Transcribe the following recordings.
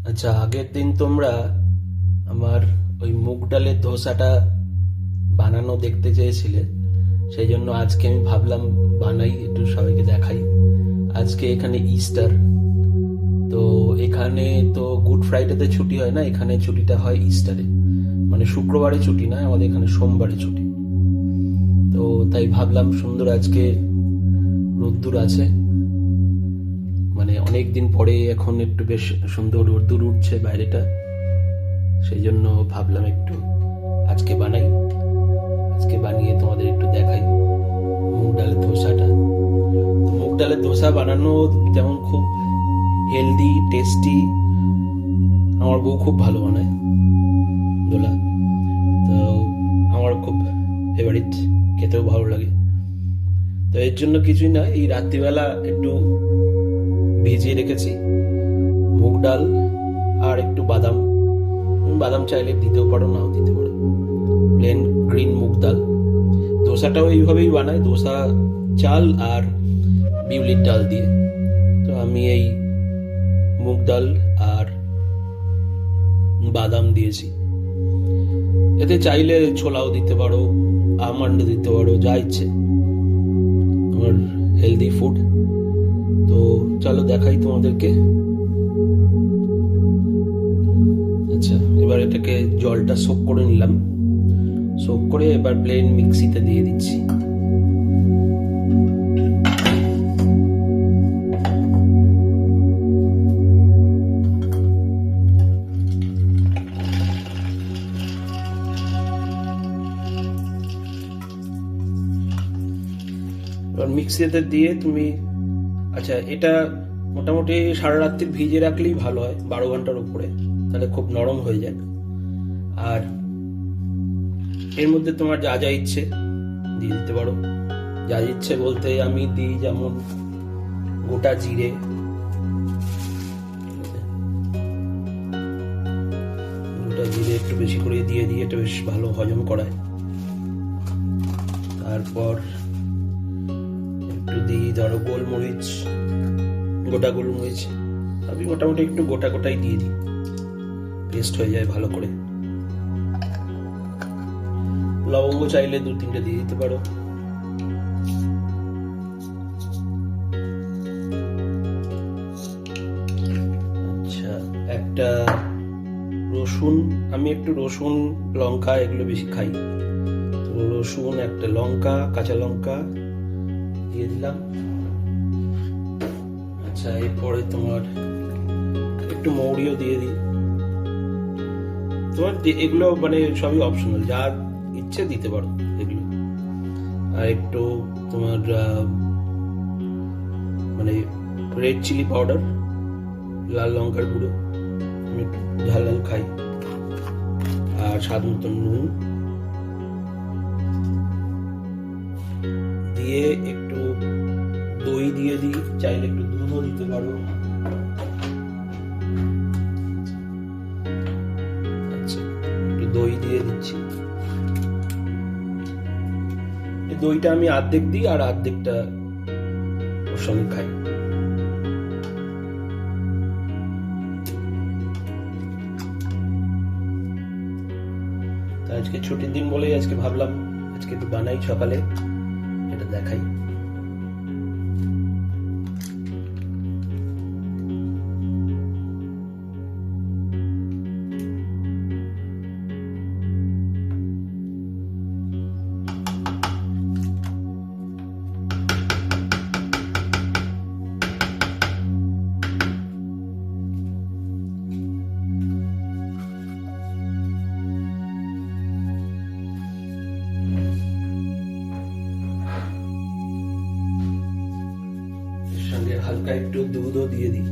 আচ্ছা, আগের দিন তোমরা আমার ওই মুগ ডালের ধোসাটা বানানো দেখতে চেয়েছিলে, সেই জন্য আজকে আমি ভাবলাম বানাই, একটু সবাইকে দেখাই। আজকে এখানে ইস্টার, তো এখানে তো গুড ফ্রাইডেতে ছুটি হয় না, এখানে ছুটিটা হয় ইস্টারে। মানে শুক্রবারে ছুটি নয়, আমাদের এখানে সোমবারে ছুটি। তো তাই ভাবলাম সুন্দর আজকে রোদ্দুর আছে, মানে অনেক দিন পরে এখন একটু বেশ সুন্দর রোদ্দুর উঠছে বাইরেটা, সেই জন্য ভাবলাম একটু আজকে বানাই। আজকে বানিয়ে তোমাদের একটু দেখাই মুগ ডালের ধোসাটা। তো মুগ ডালের ধোসা বানানো যেমন খুব হেলদি টেস্টি, আমার বউ খুব ভালো বানায়, দোলা। তো আমার খুব ফেভারিট, খেতেও ভালো লাগে। তো এর জন্য কিছুই না, এই রাত্রিবেলা একটু ভিজিয়ে রেখেছি মুগ ডাল আর একটু বাদাম। বাদাম চাইলে দিতেও পারো, নাও দিতে পারো। প্লেন গ্রিন মুগ ডাল। ধোসাটাও এইভাবেই বানায়, ধোসা চাল আর বিউলির ডাল দিয়ে। তো আমি এই মুগ ডাল আর বাদাম দিয়েছি। এতে চাইলে ছোলাও দিতে পারো, আমন্ড দিতে পারো, যা ইচ্ছে। আমার হেলদি ফুড। তো চলো দেখাই তোমাদেরকে। আচ্ছা, এবার এটাকে জলটা সোক করে নিলাম। সোক করে এবার প্লেন মিক্সিতে দিয়ে দিচ্ছি। এবার মিক্সিতে দিয়ে তুমি, আচ্ছা এটা মোটামুটি সারা রাত্রি ভিজে রাখলেই ভালো হয়, 12 ঘন্টার উপরে, তাহলে খুব নরম হয়ে যায়। আর এর মধ্যে তোমার যা যা ইচ্ছে দিয়ে দিতে পারো। যা ইচ্ছে বলতে আমি দিই যেমন গোটা জিরে, গোটা জিরে একটু বেশি করে দিয়ে দিয়ে এটা বেশ ভালো হজম করায়। তারপর একটু দিই ধরো গোলমরিচ, গোটা গোলমরিচ। আমি মোটামুটি একটু গোটা গোটাই দিয়ে দিই, পেস্ট হয়ে যায় ভালো করে। লবঙ্গ চাইলে 2-3টে দিয়ে দিতে পারো। আচ্ছা, একটা রসুন, আমি একটু রসুন লঙ্কা এগুলো বেশি খাই, তো রসুন, একটা লঙ্কা, কাঁচা লঙ্কা দিয়ে দিলাম। আচ্ছা, এরপরে তোমার একটু মৌরিও দিয়ে দিই। তোমার এগুলো মানে সবই অপশনাল, যা ইচ্ছে দিতে পারো এগুলো। আর একটু তোমার মানে রেড চিলি পাউডার, লাল লঙ্কার গুঁড়ো, আমি একটু ঝাল ঝাল খাই। আর স্বাদ মতন নুন দিয়ে একটু দই দিয়ে দিই, চাইলে একটু দুধও দিতে পারো। আচ্ছা, একটু দই দিয়ে দিচ্ছি। এই দইটা আমি অর্ধেক দিই আর অর্ধেকটা ওর সঙ্গে খাই। আজকে ছুটির দিন বলেই আজকে ভাবলাম আজকে একটু বানাই, সকালে এটা দেখাই। এর সঙ্গে হালকা একটু দুধও দিয়ে দিই।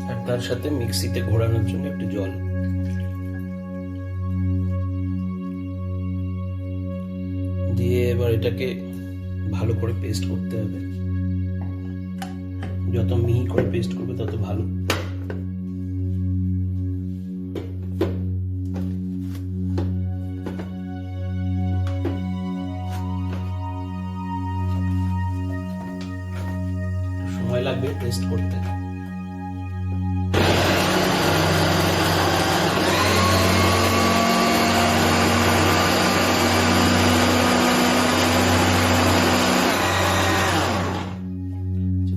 আর তার সাথে মিক্সিতে ঘোরানোর জন্য একটু জল দিয়ে এবার এটাকে ভালো করে পেস্ট করতে হবে। যত মিহি করে পেস্ট করবে তত ভালো। সময় লাগবে পেস্ট করতে।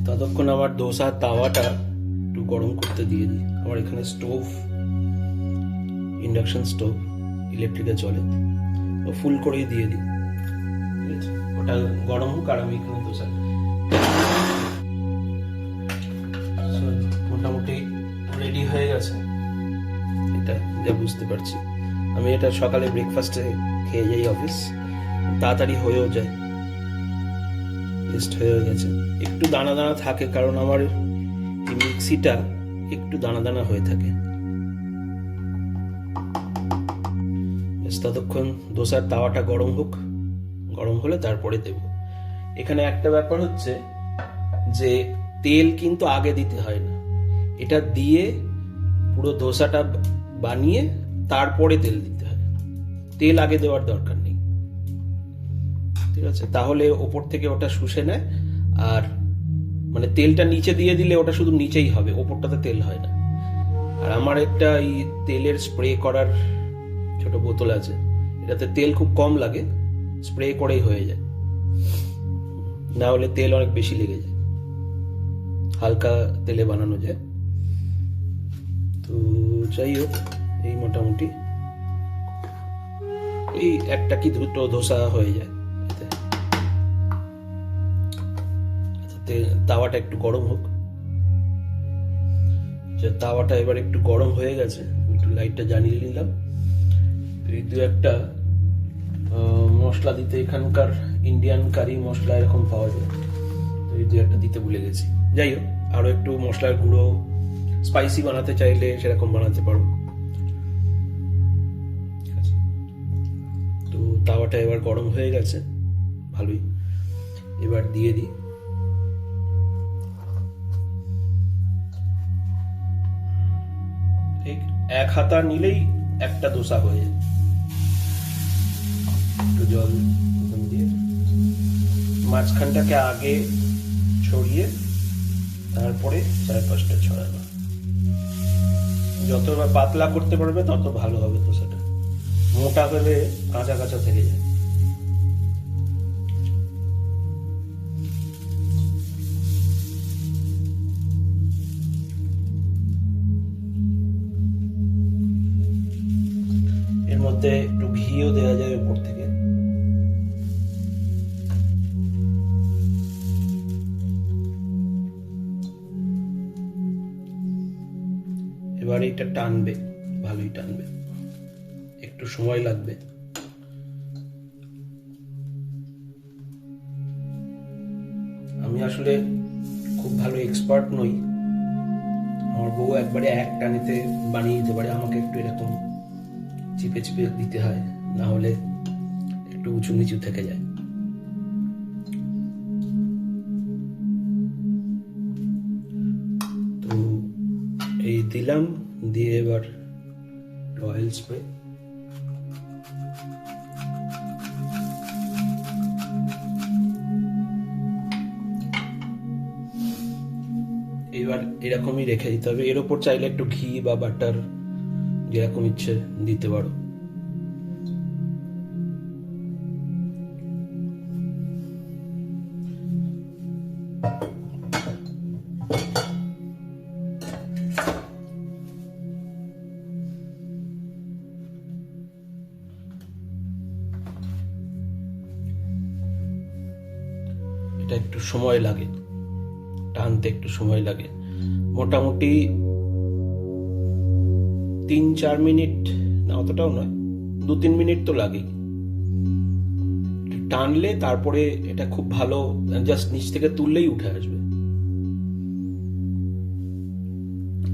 ততক্ষণ আমার দোসার তাওয়াটা একটু গরম করতে দিয়ে দিই। আমার এখানে স্টোভ, ইন্ডাকশন স্টোভ, ইলেকট্রিকে চলে, ফুল করেই দিয়ে দিই। ঠিক আছে, ওটা গরম হোক আর আমি এখানে দোসা মোটামুটি রেডি হয়ে গেছে। এটা যা বুঝতে পারছি, আমি এটা সকালে ব্রেকফাস্টে খেয়ে যাই অফিস, তাড়াতাড়ি হয়েও যায়, পেস্ট হয়ে গেছে। একটু দানা দানা থাকে কারণ আমার এই মিক্সিটা একটু দানা দানা হয়ে থাকে। ততক্ষণ দোসার তাওয়াটা গরম হোক, গরম হলে তারপরে দেব। এখানে একটা ব্যাপার হচ্ছে যে তেল কিন্তু আগে দিতে হয় না, এটা দিয়ে পুরো দোসাটা বানিয়ে তারপরে তেল দিতে হয়, তেল আগে দেওয়ার দরকার নেই। ঠিক আছে, তাহলে ওপর থেকে ওটা শুষে নেয়, আর মানে তেলটা নিচে দিয়ে দিলে ওটা শুধু নিচেই হবে, ওপরটাতে তেল হয় না। আর আমার একটা এই তেলের স্প্রে করার ছোট বোতল আছে, এটাতে তেল খুব কম লাগে, স্প্রে করেই হয়ে যায়, না হলে তেল অনেক বেশি লেগে যায়, হালকা তেলে বানানো যায়। তো যাই হোক, এই মোটামুটি এই একটা কি দুটো ধোসা হয়ে যায়। তাওয়াটা একটু গরম হোক। তাওয়াটা এবার একটু গরম হয়ে গেছে, একটু লাইটটা জ্বালিয়ে নিলাম। এই দু একটা মশলা দিতে, এখানকার ইন্ডিয়ান কারি মশলা এরকম পাওয়া যায়, তো এই দু একটা দিতে ভুলে গেছি। যাই হোক, আরো একটু মশলার গুঁড়ো, স্পাইসি বানাতে চাইলে সেরকম বানাতে পারো। তো তাওয়াটা এবার গরম হয়ে গেছে ভালোই, এবার দিয়ে দিই এক হাতা নিলেই একটা দোসা হয়ে যায়। একটু জল দিয়ে মাঝখানটাকে আগে ছড়িয়ে তারপরে চারপাশটা ছড়ানো। যত পাতলা করতে পারবে তত ভালো হবে দোসাটা, মোটা হলে কাঁচা কাঁচা থেকে যায়। এর মধ্যে একটু ঘিও দেওয়া যায় উপর থেকে। এবার এটা টানবে, ভালোই টানবে, একটু সময় লাগবে। আমি আসলে খুব ভালো এক্সপার্ট নই, আমার বউ একবারে এক টানেতে বানিয়ে দিতে পারে, আমাকে একটু এরকম চিপে চিপে দিতে হয়, না হলে একটু উঁচু নিচু থেকে যায়। তো এই দিলাম, দিয়ে এবার অয়েল স্প্রে। এবার এরকমই রেখে দিতে হবে, এর ওপর চাইলে একটু ঘি বা বাটার যেরকম ইচ্ছে দিতে পারো। এটা একটু সময় লাগে, টানতে একটু সময় লাগে, মোটামুটি 3-4 মিনিট, না অতটাও নয়, 2-3 মিনিট তো লাগেই। টানলে তারপরে এটা খুব ভালো, জাস্ট নিচ থেকে তুললেই উঠে আসবে।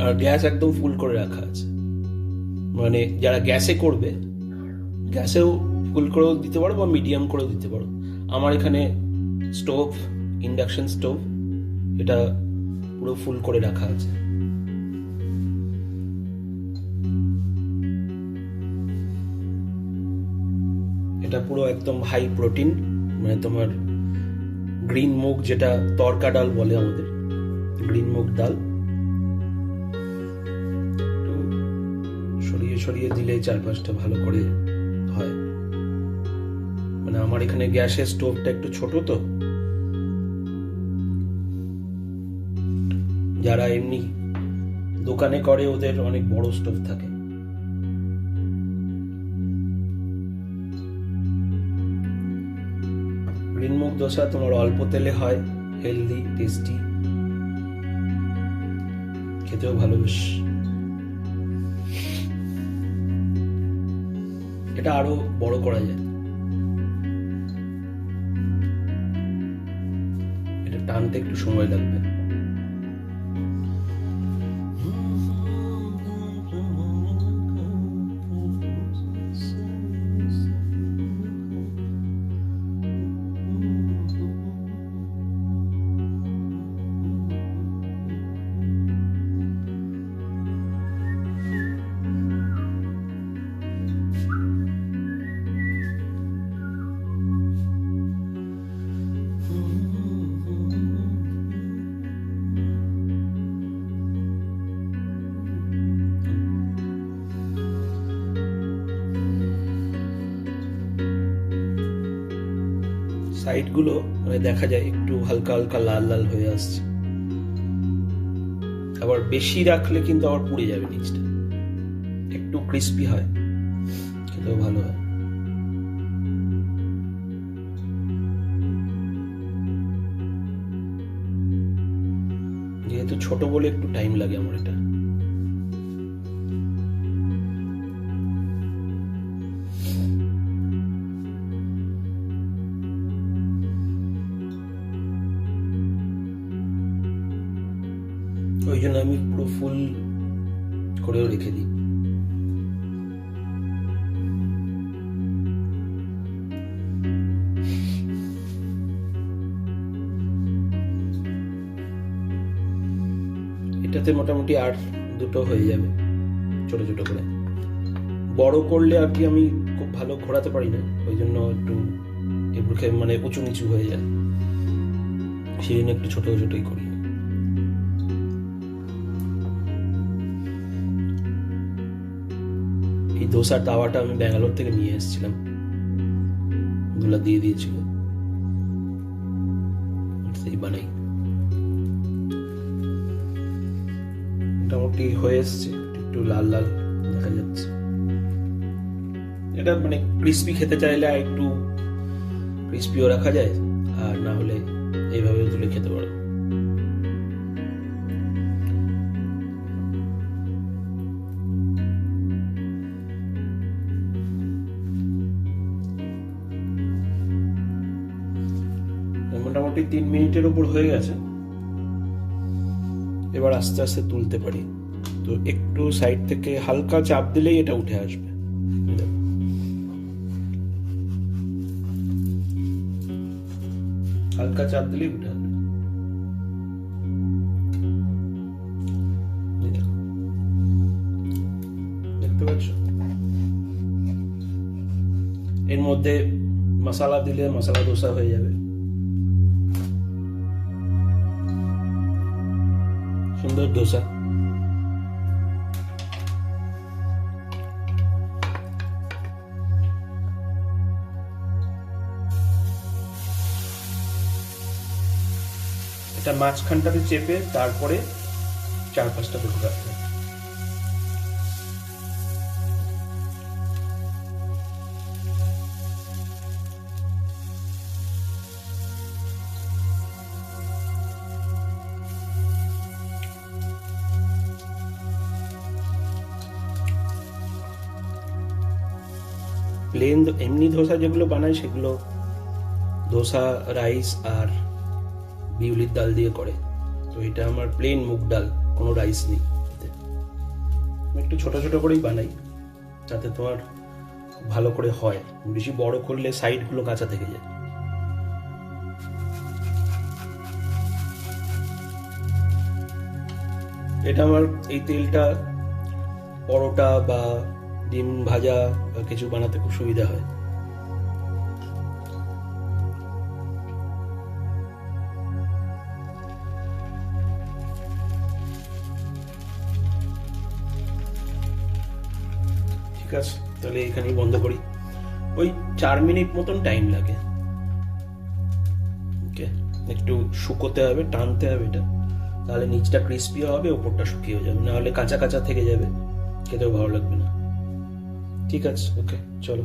আর গ্যাস একদম ফুল করে রাখা আছে, মানে যারা গ্যাসে করবে গ্যাসেও ফুল করেও দিতে পারো বা মিডিয়াম করেও দিতে পারো। আমার এখানে স্টোভ, ইন্ডাকশন স্টোভ, এটা পুরো ফুল করে রাখা আছে। এটা পুরো একদম হাই প্রোটিন, মানে তোমার গ্রিন মুগ, যেটা তরকা ডাল বলে আমাদের, গ্রিন মুগ ডাল সরিয়ে সরিয়ে দিলে চারপাশটা ভালো করে হয়। মানে আমার এখানে গ্যাসের স্টোভটা একটু ছোট, তো যারা এমনি দোকানে করে ওদের অনেক বড় স্টোভ থাকে। গ্রিন মুগ দোসা তোমার অল্প তেলে হয়, হেলদি, টেস্টি, খেতেও ভালো বেশ। এটা আরো বড় করা যায়, এটা টানতে একটু সময় লাগবে। সাইড গুলো মানে দেখা যায় একটু হালকা হালকা লাল লাল হয়ে আসছে। আবার বেশি রাখলে কিন্তু আবার পুড়ে যাবে নিচটা। একটু ক্রিস্পি হয়, খেতেও ভালো হয়। যেহেতু ছোট বলে একটু টাইম লাগে আমার এটা। ওই জন্য আমি পুরো ফুল করেও রেখে দিই। এটাতে মোটামুটি আর দুটো হয়ে যাবে ছোট ছোট করে। বড় করলে আর কি আমি খুব ভালো ঘোরাতে পারি না, ওই জন্য একটু এগুলোকে মানে উঁচু নিচু হয়ে যায়, সেই জন্য একটু ছোট ছোটই করি। এই দোসার তাওয়াটা আমি ব্যাঙ্গালোর থেকে নিয়ে এসেছিলাম, ওগুলা দিয়ে দিয়েছিল, সেই বানাই। মোটামুটি হয়ে এসছে, একটু লাল লাল দেখা যাচ্ছে। এটা মানে ক্রিস্পি খেতে চাইলে একটু ক্রিস্পিও রাখা যায়, আর না হলে এইভাবে তুলে খেতে পারো। মোটামুটি 3 মিনিটের উপর হয়ে গেছে, এবার আস্তে আস্তে তুলতে পারি। তো একটু সাইড থেকে হালকা চাপ দিলেই এটা উঠে আসবে। হালকা চাপ দিলেই উঠে আসবে। দেখতে পাচ্ছ? এর মধ্যে মশলা দিলে মশলা দোসা হয়ে যাবে। সুন্দর দোসা। এটা মাঝখানটাতে চেপে তারপরে 4-5টা টুকরো রাখতে হবে। প্লেন এমনি ধোসা যেগুলো বানায় সেগুলো ধোসা রাইস আর বিউলির ডাল দিয়ে করে, তো এটা আমার প্লেন মুগ ডাল, কোনো রাইস নেই। আমি একটু ছোট ছোট করেই বানাই যাতে তোমার ভালো করে হয়, বেশি বড় করলে সাইডগুলো কাঁচা থেকে যায়। এটা আমার এই তেলটা পরোটা বা ডিম ভাজা বা কিছু বানাতে খুব সুবিধা হয়। ঠিক আছে, তাহলে এখানেই বন্ধ করি। ওই 4 মিনিট মতন টাইম লাগে। ওকে, একটু শুকোতে হবে, টানতে হবে এটা, তাহলে নিচটা ক্রিস্পিও হবে, ওপরটা শুকিয়ে যাবে, নাহলে কাঁচা কাঁচা থেকে যাবে, খেতেও ভালো লাগবে না। ঠিক আছে, ওকে, চলো।